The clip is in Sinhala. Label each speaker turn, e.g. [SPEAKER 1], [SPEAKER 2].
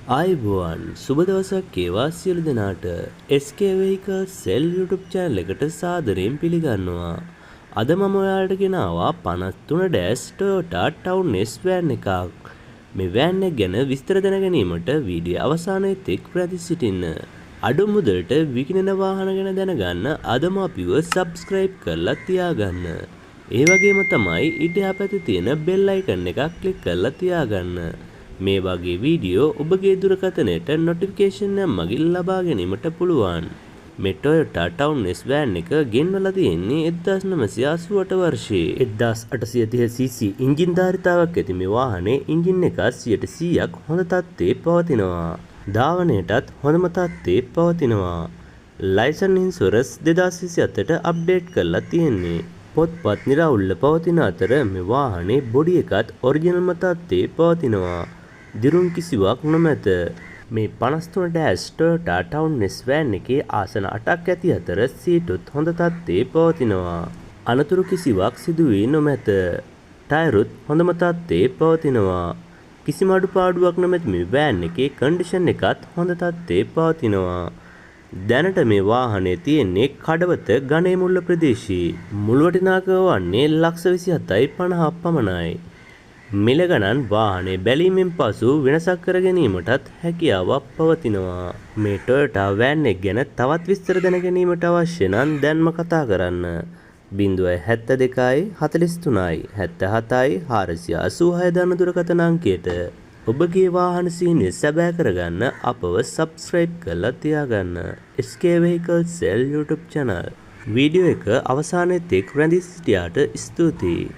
[SPEAKER 1] ආයුබෝවන් සුබ දවසක් වේවා සියලු දෙනාට SK Vehicle Sell YouTube channel එකට සාදරයෙන් පිළිගන්නවා. අද මම ඔයාලට ගෙනාවා 53 Toyota Town S van එකක්. මේ van එක ගැන විස්තර දැන ගැනීමට වීඩියෝ අවසානයේ තෙක් රැඳී සිටින්න. අඩු මුදලට විකිණෙන වාහන ගැන දැනගන්න අදම අපිව subscribe කරලා තියාගන්න. ඒ වගේම තමයි ඊට යහපැත්තේ තියෙන bell icon එකක් click කරලා තියාගන්න. මේ වගේ වීඩියෝ ඔබගේ දුරකථනයට නොටිෆිකේෂන් එක මගින් ලබා ගැනීමට පුළුවන්. මේ Toyota Town S van එක ගෙන්වලා තියෙන්නේ 1988 වර්ෂයේ 1830cc එන්ජින් ධාරිතාවක් ඇති මේ වාහනේ එන්ජින් එක 100%ක් හොඳ තත්ත්වයේ පවතිනවා. ධාවනයටත් හොඳම තත්ත්වයේ පවතිනවා. ලයිසන් ඉන්ෂුරන්ස් 2027ට අප්ඩේට් කරලා තියෙන්නේ. පොත්පත් නිරවුල්ව පවතින අතර මේ වාහනේ බොඩි එකත් ඔරිජිනල්ම තත්ත්වයේ පවතිනවා. දිරුම් කිසිවක් නොමැත. මේ 53 Toyota Town S van එකේ ආසන 8ක් ඇති අතර සීටුත් හොඳ තත්ත්වයේ පවතිනවා. අනතුරු කිසිවක් සිදු වී නොමැත. ටයරුත් හොඳම තත්ත්වයේ පවතිනවා. කිසිම අඩුපාඩුවක් නොමැති මේ van එකේ කන්ඩිෂන් එකත් හොඳ තත්ත්වයේ පවතිනවා. දැනට මේ වාහනේ තියෙන්නේ කඩවත ගණේමුල්ල ප්‍රදේශයේ. මුල් වටිනාකම වන්නේ $27,50,000 පමණයි. මිල ගණන් වාහනේ බැලීමෙන් පසු වෙනසක් කර ගැනීමටත් හැකියාවක් පවතිනවා. මේ Toyota van එක ගැන තවත් විස්තර දැන ගැනීමට අවශ්‍ය නම් දැන්ම කතා කරන්න. 072යි 43යි 77යි 486 දන දුරකථන අංකයට ඔබගේ වාහන සීනය සැබෑ කරගන්න අපව subscribe කරලා තියාගන්න. SK Vehicle Sell YouTube channel. Video එක අවසානයේ තෙක් රැඳී සිටියාට ස්තුතියි.